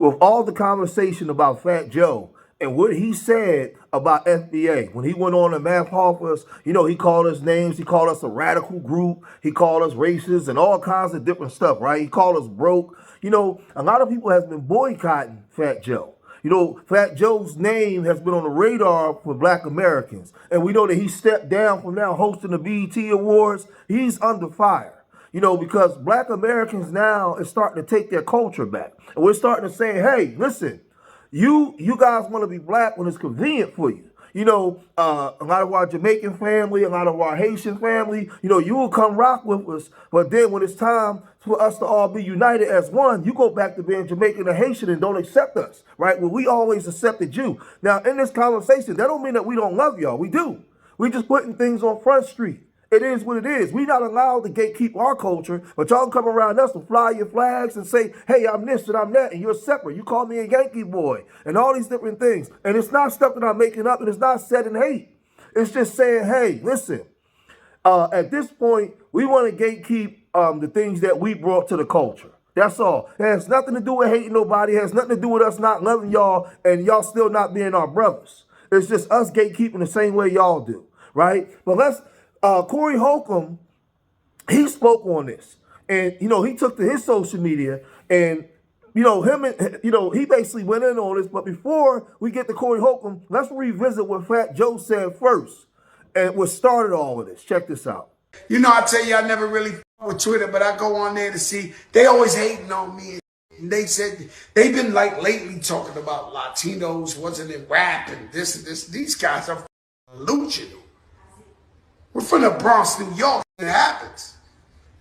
with all the conversation about Fat Joe and what he said about FBA when he went on and math off us, he called us names, he called us a radical group, he called us racist and all kinds of different stuff, right? He called us broke. A lot of people has been boycotting Fat Joe. Fat Joe's name has been on the radar for Black Americans. And we know that he stepped down from now hosting the BET Awards. He's under fire. Because Black Americans now is starting to take their culture back. And we're starting to say, hey, listen, you guys want to be black when it's convenient for you. A lot of our Jamaican family, a lot of our Haitian family, you will come rock with us. But then when it's time for us to all be united as one, you go back to being Jamaican and Haitian and don't accept us, right? Well, we always accepted you. Now, in this conversation, that don't mean that we don't love y'all. We do. We just putting things on Front Street. It is what it is. We're not allowed to gatekeep our culture, but y'all come around us to fly your flags and say, hey, I'm this and I'm that, and you're separate. You call me a Yankee boy, and all these different things. And it's not stuff that I'm making up, and it's not said in hate. It's just saying, hey, listen, at this point, we want to gatekeep the things that we brought to the culture. That's all. It has nothing to do with hating nobody. It has nothing to do with us not loving y'all and y'all still not being our brothers. It's just us gatekeeping the same way y'all do, right? But Kool Holcomb, he spoke on this, and he took to his social media, and he basically went in on this. But before we get to Kool Holcomb, let's revisit what Fat Joe said first, and what started all of this. Check this out. I tell you, I never really with Twitter, but I go on there to see. They always hating on me. And they said they've been like lately talking about Latinos wasn't in rap and this and this. These guys are delusional. We're from the Bronx, New York. It happens.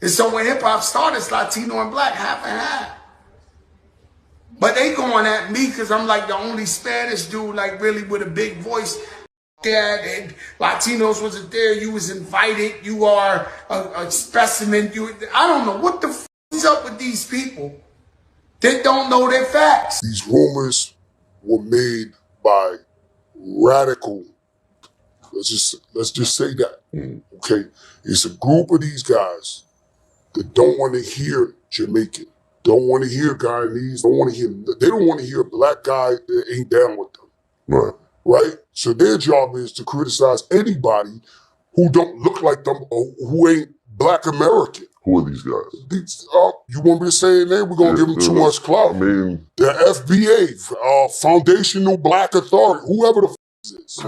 And so when hip hop started, it's Latino and black, half and half. But they going at me because I'm like the only Spanish dude, like really with a big voice. Yeah, and Latinos wasn't there. You was invited. You are a specimen. I don't know what the f is up with these people that don't know their facts. These rumors were made by radical. Let's just say that. Okay, it's a group of these guys that don't want to hear Jamaican, don't want to hear Guyanese, they don't want to hear a black guy that ain't down with them. Right. Right? So their job is to criticize anybody who don't look like them or who ain't Black American. Who are these guys? You want me to say their name? We're going to give them too much clout. I mean, the FBA, Foundational Black Authority, whoever the f is.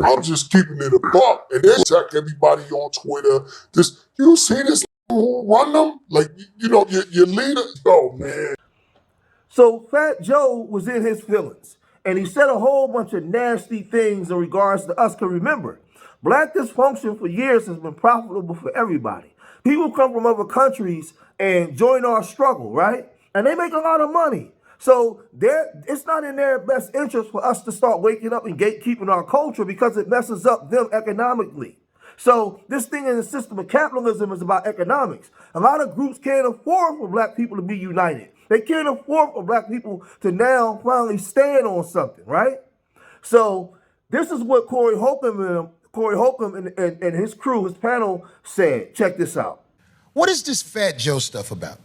I'm just keeping it a buck. And they attack everybody on Twitter. You see this who run them? Like, your leader? Oh, man. So Fat Joe was in his feelings, and he said a whole bunch of nasty things in regards to us. Because remember, black dysfunction for years has been profitable for everybody. People come from other countries and join our struggle, right? And they make a lot of money. So it's not in their best interest for us to start waking up and gatekeeping our culture because it messes up them economically. So this thing in the system of capitalism is about economics. A lot of groups can't afford for black people to be united. They can't afford for black people to now finally stand on something, right? So this is what Kool Holcomb and his crew, his panel said. Check this out. What is this Fat Joe stuff about?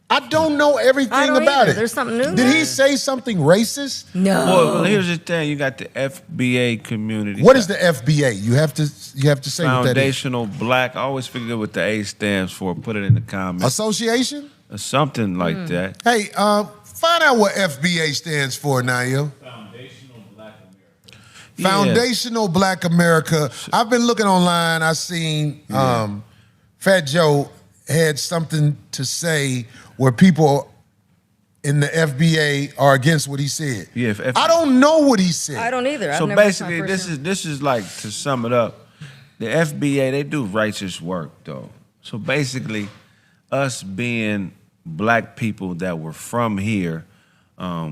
I don't know everything about it. There's something new. Did he say something racist? No. Well, here's the thing: you got the FBA community. What is the FBA? You have to say what that is. Foundational Black. I always forget what the A stands for. Put it in the comments. Association? Or something like that. Hey, find out what FBA stands for, Nayo. Foundational Black America. Foundational Black America. I've been looking online. I seen Fat Joe had something to say where people in the FBA are against what he said. Yeah, I don't know what he said. I don't either. So basically, this is like, to sum it up, the FBA, they do righteous work though. So basically, us being black people that were from here,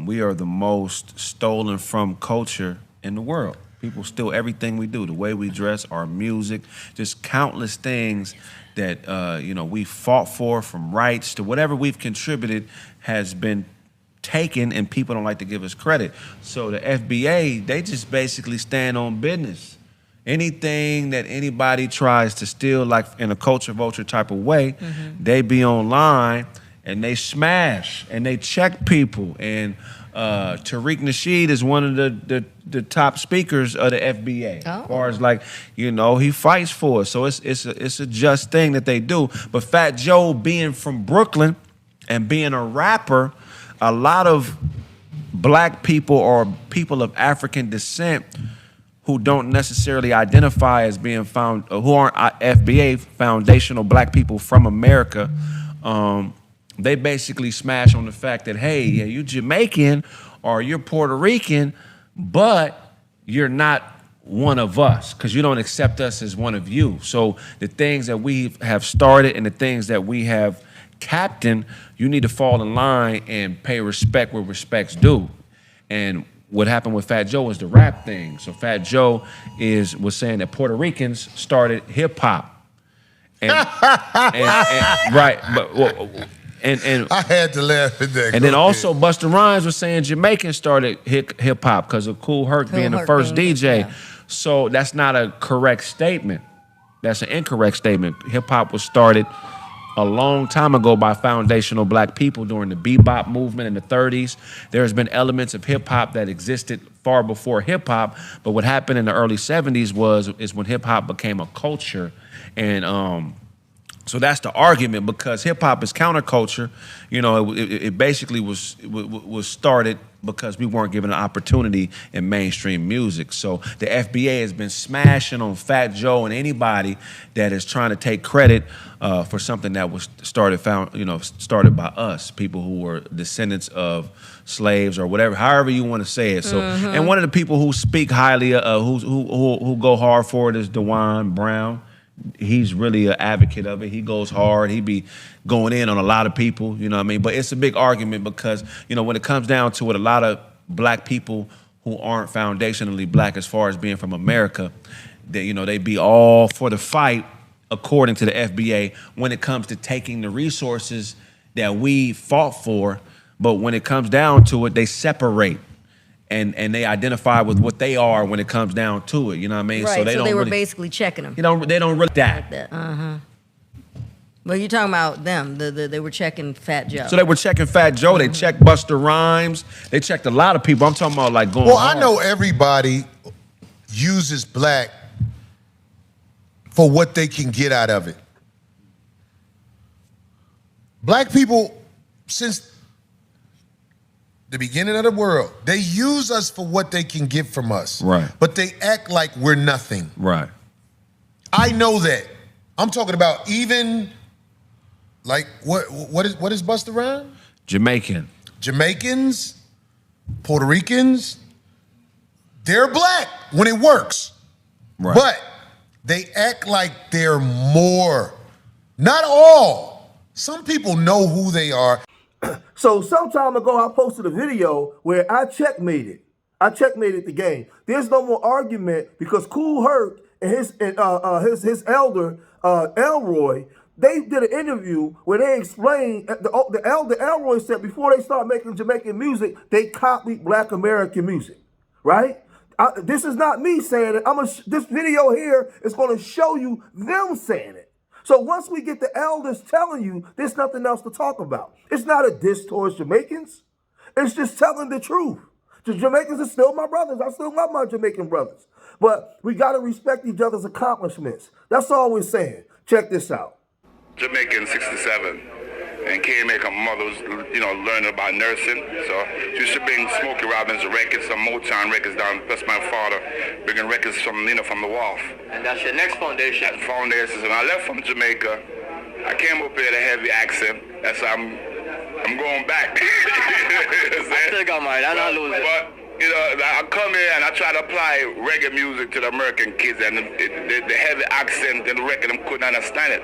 we are the most stolen from culture in the world. People steal everything we do, the way we dress, our music, just countless things that we fought for, from rights to whatever we've contributed has been taken, and people don't like to give us credit. So the FBA, they just basically stand on business. Anything that anybody tries to steal, like in a culture vulture type of way, they be online and they smash and they check people. And Tariq Nasheed is one of the top speakers of the FBA. As far as like, you know, he fights for us. So it's a just thing that they do. But Fat Joe being from Brooklyn and being a rapper, a lot of black people or people of African descent who don't necessarily identify as being who aren't FBA, foundational black people from America, they basically smash on the fact that, hey, yeah, you Jamaican or you're Puerto Rican, but you're not one of us because you don't accept us as one of you. So the things that we have started and the things that we have captained, you need to fall in line and pay respect where respect's due. And what happened with Fat Joe was the rap thing. So Fat Joe was saying that Puerto Ricans started hip hop. And right, but and I had to laugh at that. And then also Busta Rhymes was saying Jamaicans started hip hop because of Kool Herc being the first DJ. Yeah. So that's not a correct statement. That's an incorrect statement. Hip hop was started a long time ago by foundational black people during the bebop movement in the 30s. There's been elements of hip hop that existed far before hip hop, but what happened in the early 70s is when hip hop became a culture. And so that's the argument, because hip hop is counterculture. You know, it basically was started because we weren't given an opportunity in mainstream music. So the FBA has been smashing on Fat Joe and anybody that is trying to take credit for something that was started by us, people who were descendants of slaves or whatever, however you want to say it. So, and one of the people who speak highly, who go hard for it is DeJuan Brown. He's really an advocate of it. He goes hard. He be going in on a lot of people, you know what I mean? But it's a big argument because, you know, when it comes down to it, a lot of black people who aren't foundationally black as far as being from America, they be all for the fight according to the FBA when it comes to taking the resources that we fought for. But when it comes down to it, they separate. And they identify with what they are when it comes down to it. You know what I mean? Right, So they were really, basically checking them. They don't really that. Like that. Well, you're talking about them. They were checking Fat Joe. So they were checking Fat Joe. They checked Busta Rhymes. They checked a lot of people. I'm talking about like going. Well, hard. I know everybody uses black for what they can get out of it. Black people, since the beginning of the world, they use us for what they can get from us. Right. But they act like we're nothing. Right. I know that. I'm talking about even like what is Busta Rhymes? Jamaican. Jamaicans, Puerto Ricans, they're black when it works. Right. But they act like they're more. Not all. Some people know who they are. So some time ago, I posted a video where I checkmated. I checkmated the game. There's no more argument because Kool Herc and his elder Elroy, they did an interview where they explained the elder Elroy said before they start making Jamaican music, they copied Black American music, right? This is not me saying it. This video here is going to show you them saying it. So once we get the elders telling you, there's nothing else to talk about. It's not a diss towards Jamaicans. It's just telling the truth. The Jamaicans are still my brothers. I still love my Jamaican brothers. But we got to respect each other's accomplishments. That's all we're saying. Check this out. Jamaican 67. And came here, my mother was, learning about nursing. So she used to bring Smokey Robinson records, some Motown records down, plus my father bringing records from the wharf. And that's your next foundation? That's foundations. When I left from Jamaica, I came up here with a heavy accent. That's how I'm going back. I still got mine. I don't lose it. But, I come here and I try to apply reggae music to the American kids, and the heavy accent and the record, them couldn't understand it.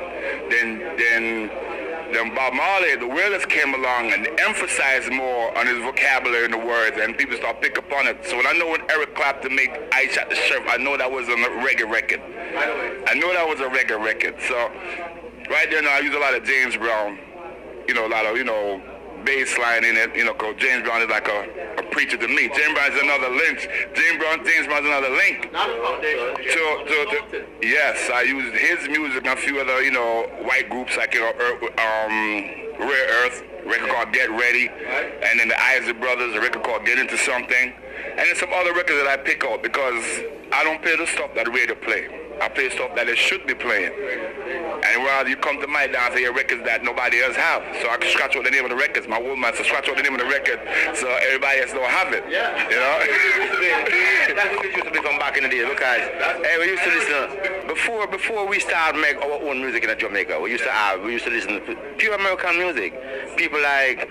Then Bob Marley, the Wailers came along and emphasized more on his vocabulary and the words, and people start pick up on it. So when I know when Eric Clapton made I Shot the Sheriff, I know that was a reggae record. I know that was a reggae record. So right there now, I use a lot of James Brown, a lot of, bass line in it, because James Brown is like a preacher to me. James Brown is another lynch. James Brown is another link. Not a foundation. Yes, I used his music and a few other, white groups like, Rare Earth, record called Get Ready, and then the Isley Brothers, a record called Get Into Something, and then some other records that I pick out because I don't play the stuff that the radio play. I play stuff that they should be playing. And rather you come to my dance and hear records that nobody else have. So I can scratch out the name of the records. My woman to scratch out the name of the record so everybody else don't have it. Yeah. You know? That's what it used to be from back in the day because we used to listen before we started make our own music in Jamaica. We used to listen to pure American music. People like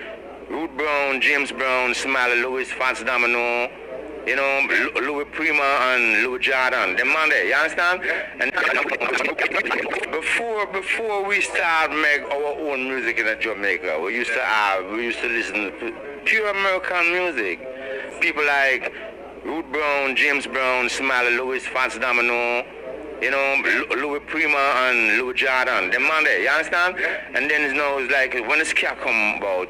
Ruth Brown, James Brown, Smiley Lewis, Fancy Domino, you know, Louis Prima and Louis Jordan, them man there, you understand? And before we start make our own music in Jamaica, we used to listen to pure American music. People like Ruth Brown, James Brown, Smiley Lewis, Fancy Domino, you know, Louis Prima and Louis Jordan, them man there, you understand? And then it's like when the ska come about,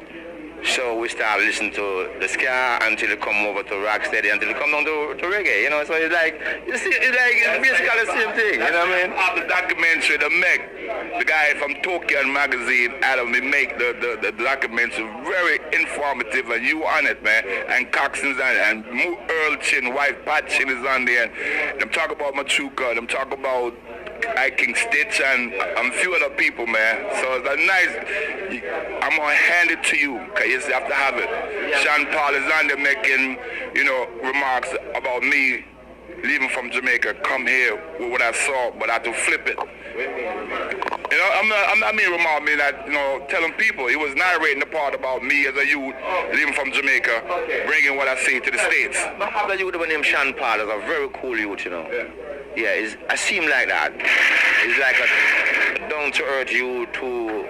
so we start listening to the ska until it come over to rock steady, until it come down to reggae, you know. So it's like, you see, it's basically the same thing, you know what I mean? After the documentary, the guy from Tokyo magazine, Adam, he make the documentary very informative, and you on it, man. And Coxon's on it, and Earl Chin, wife Pat Chin is on there, and them talk about Machuca, them talk about I King Stitch and a few other people, man. So it's a nice, I'm gonna hand it to you, because you have to have it. Yeah. Sean Paul is on there making, you know, remarks about me leaving from Jamaica, come here with what I saw, but I had to flip it. You know, I'm not mean remark me that, you know, telling people. He was narrating the part about me as a youth leaving from Jamaica, bringing what I see to the States. But how the youth named Sean Paul is a very cool youth, you know. Yeah, I seem like that. It's like a down-to-earth youth who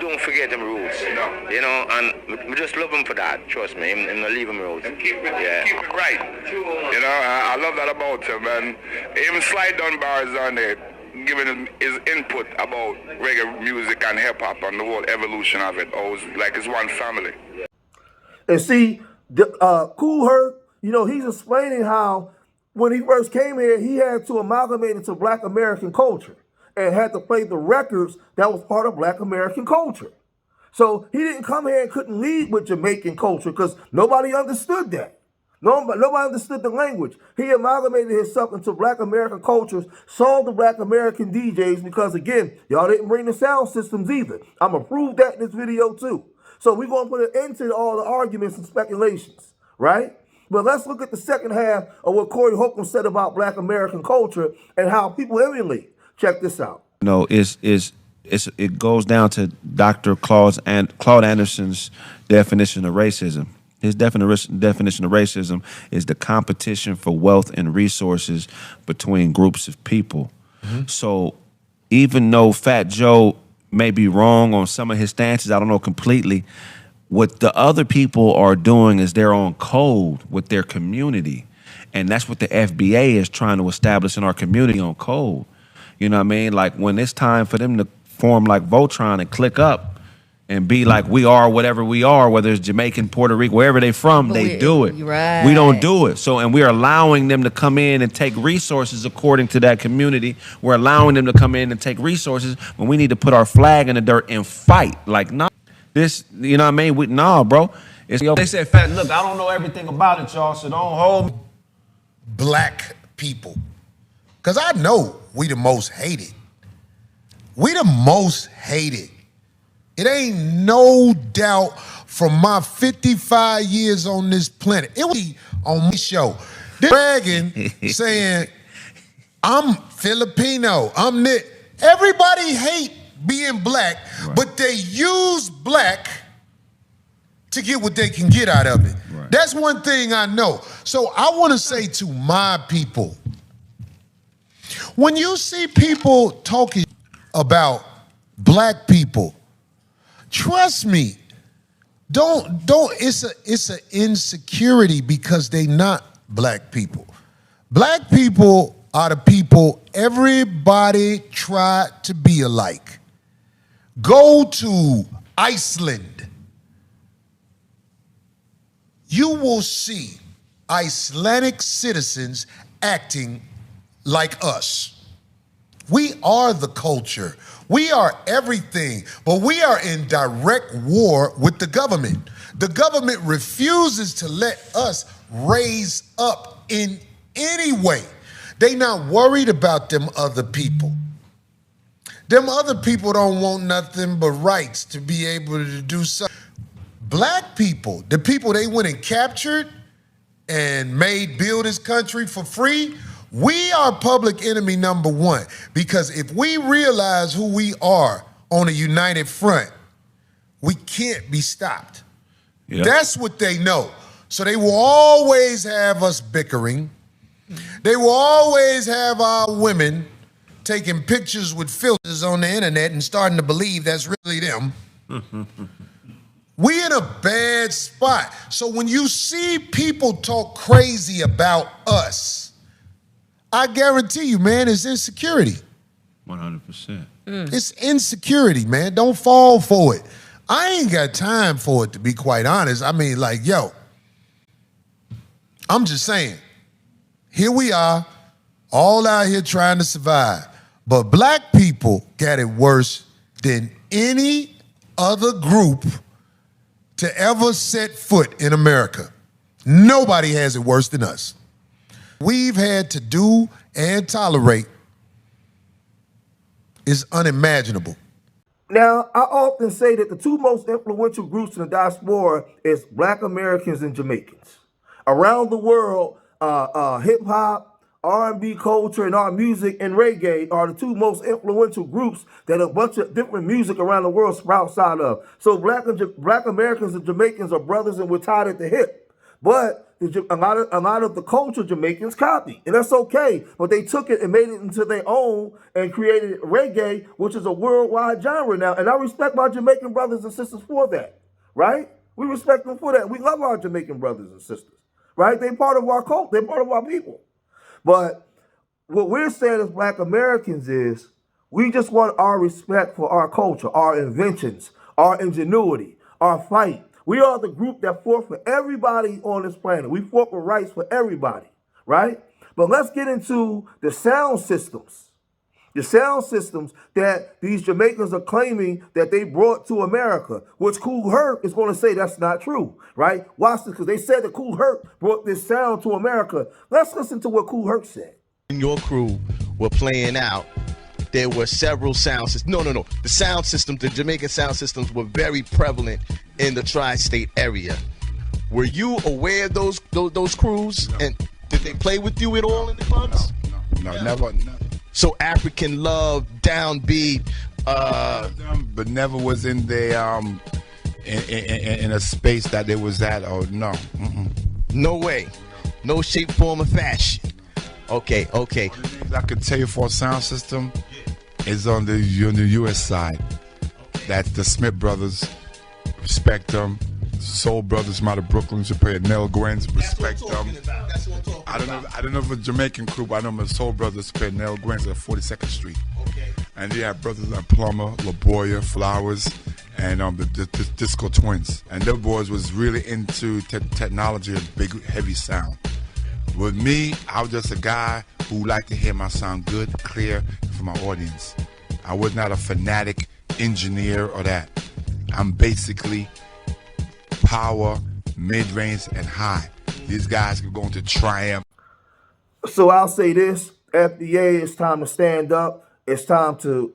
don't forget them roots. No. You know, and we just love him for that, trust me. Him not leave him roots. And keep it right. You know, I love that about him. And even Sly Dunbar is on there, giving him his input about reggae music and hip-hop and the whole evolution of it. Always like it's one family. And see, Kool Herc, you know, he's explaining how when he first came here, he had to amalgamate into Black American culture and had to play the records that was part of Black American culture. So he didn't come here and couldn't lead with Jamaican culture because nobody understood that. Nobody understood the language. He amalgamated himself into Black American cultures, sold the Black American DJs because, again, y'all didn't bring the sound systems either. I'm going to prove that in this video, too. So we're going to put an end to all the arguments and speculations, right? But let's look at the second half of what Corey Holcomb said about Black American culture and how people emulate. Check this out. You know, it goes down to Dr. Claude Anderson's definition of racism. His definition of racism is the competition for wealth and resources between groups of people. Mm-hmm. So even though Fat Joe may be wrong on some of his stances, I don't know completely, what the other people are doing is they're on code with their community. And that's what the FBA is trying to establish in our community, on code. You know what I mean? Like when it's time for them to form like Voltron and click up and be like, we are whatever we are, whether it's Jamaican, Puerto Rico, wherever they from, they do it. Right. We don't do it. So, and we're allowing them to come in and take resources according to that community. We're allowing them to come in and take resources when we need to put our flag in the dirt and fight. Like, nah, this, you know what I mean? Nah, bro. They said, Fat, look, I don't know everything about it, y'all, so don't hold me. Black people. Because I know we the most hated. We the most hated. It ain't no doubt from my 55 years on this planet. It was on my show. They're bragging, saying, I'm Filipino, I'm this. Everybody hate being black, right, but they use black to get what they can get out of it. Right. That's one thing I know. So I want to say to my people, when you see people talking about black people, trust me, it's an insecurity because they not black people. Black people are the people everybody try to be alike. Go to Iceland. You will see Icelandic citizens acting like us. We are the culture. We are everything, but we are in direct war with the government. The government refuses to let us raise up in any way. They not worried about them other people. Them other people don't want nothing but rights to be able to do something. Black people, the people they went and captured and made build this country for free, we are public enemy number one. Because if we realize who we are on a united front, we can't be stopped. Yep. That's what they know. So they will always have us bickering. They will always have our women taking pictures with filters on the internet and starting to believe that's really them. We in a bad spot. So when you see people talk crazy about us, I guarantee you, man, it's insecurity. 100%. It's insecurity, man. Don't fall for it. I ain't got time for it, to be quite honest. I mean, like, yo, I'm just saying, here we are, all out here trying to survive. But black people got it worse than any other group to ever set foot in America. Nobody has it worse than us. We've had to do and tolerate is unimaginable. Now, I often say that the two most influential groups in the diaspora is Black Americans and Jamaicans. Around the world, hip-hop, R&B culture, and our music and reggae are the two most influential groups that a bunch of different music around the world sprouts out of. So Black Americans and Jamaicans are brothers and we're tied at the hip. But a lot of the culture Jamaicans copy, and that's okay. But they took it and made it into their own and created reggae, which is a worldwide genre now. And I respect my Jamaican brothers and sisters for that, right? We respect them for that. We love our Jamaican brothers and sisters, right? They're part of our cult. They're part of our people. But what we're saying as Black Americans is we just want our respect for our culture, our inventions, our ingenuity, our fight. We are the group that fought for everybody on this planet. We fought for rights for everybody, right? But let's get into the sound systems. The sound systems that these Jamaicans are claiming that they brought to America, which Kool Herc is going to say that's not true, right? Watch this, because they said that Kool Herc brought this sound to America. Let's listen to what Kool Herc said. When your crew were playing out, there were several sound systems. No. The sound systems, the Jamaican sound systems were very prevalent in the tri-state area. Were you aware of those crews? No. And did they play with you at all in the clubs? No, never. So African Love, Downbeat, but never was in the in a space that they was at. Or no. No way, no shape, form, or fashion. Okay. I could tell you for a sound system is on the U.S. side. That's the Smith Brothers, respect them. Soul Brothers out of Brooklyn, Japan, Nell Gwynns, respect them. I don't know if it's a Jamaican crew, but I know the Soul Brothers, Japan, Nell Gwynns at 42nd Street. Okay. And they have brothers like Plummer, LaBoya, Flowers, and the Disco Twins. And their boys was really into technology and big, heavy sound. With me, I was just a guy who liked to hear my sound good, clear, for my audience. I was not a fanatic engineer or that. I'm basically power, mid-range, and high. These guys could go into triumph. So I'll say this, FDA, it's time to stand up. It's time to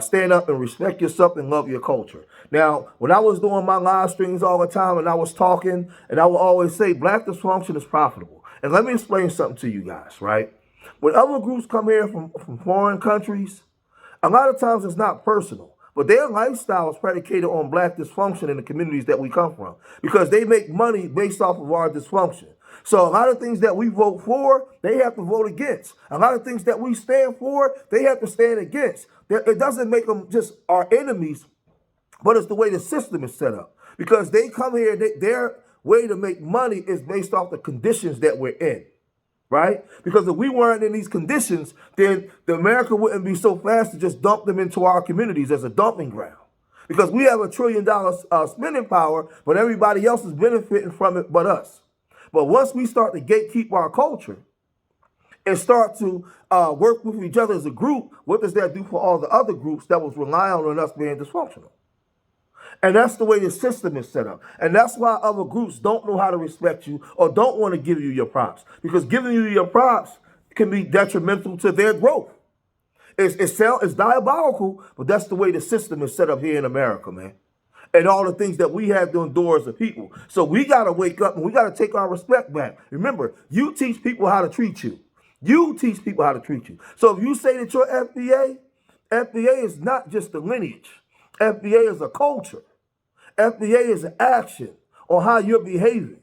stand up and respect yourself and love your culture. Now, when I was doing my live streams all the time and I was talking, and I would always say Black dysfunction is profitable. And let me explain something to you guys, right? When other groups come here from foreign countries, a lot of times it's not personal. But their lifestyle is predicated on Black dysfunction in the communities that we come from because they make money based off of our dysfunction. So a lot of things that we vote for, they have to vote against. A lot of things that we stand for, they have to stand against. It doesn't make them just our enemies, but it's the way the system is set up. Because they come here, their way to make money is based off the conditions that we're in. Right? Because if we weren't in these conditions, then America wouldn't be so fast to just dump them into our communities as a dumping ground. Because we have $1 trillion spending power, but everybody else is benefiting from it but us. But once we start to gatekeep our culture and start to work with each other as a group, what does that do for all the other groups that was relying on us being dysfunctional? And that's the way the system is set up. And that's why other groups don't know how to respect you or don't want to give you your props. Because giving you your props can be detrimental to their growth. It's diabolical, but that's the way the system is set up here in America, man. And all the things that we have to endure as a people. So we got to wake up and we got to take our respect back. Remember, you teach people how to treat you. You teach people how to treat you. So if you say that you're FBA is not just a lineage. FBA is a culture. FBA is an action on how you're behaving.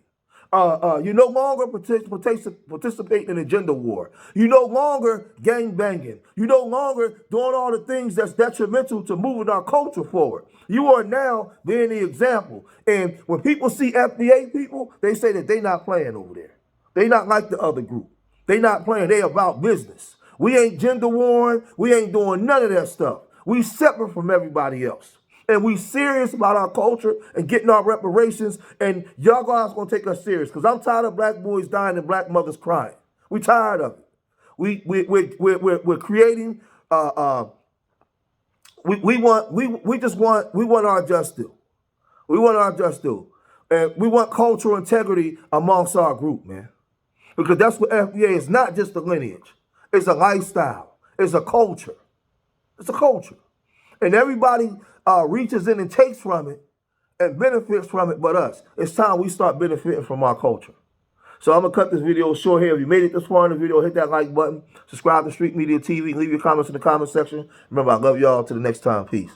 You no longer participate in a gender war. You no longer gang banging. You no longer doing all the things that's detrimental to moving our culture forward. You are now being the example. And when people see FBA people, they say that they not playing over there. They not like the other group. They not playing. They about business. We ain't gender warring. We ain't doing none of that stuff. We separate from everybody else. And we serious about our culture and getting our reparations. And y'all guys gonna take us serious because I'm tired of black boys dying and black mothers crying. We tired of it. We're creating. We want our just due. We want our just due, and we want cultural integrity amongst our group, man. Because that's what FBA is. Not just a lineage. It's a lifestyle. It's a culture. It's a culture, and everybody reaches in and takes from it and benefits from it but us. It's time we start benefiting from our culture. So I'm going to cut this video short here. If you made it this far in the video, hit that like button. Subscribe to Street Media TV. Leave your comments in the comment section. Remember, I love y'all. Till the next time. Peace.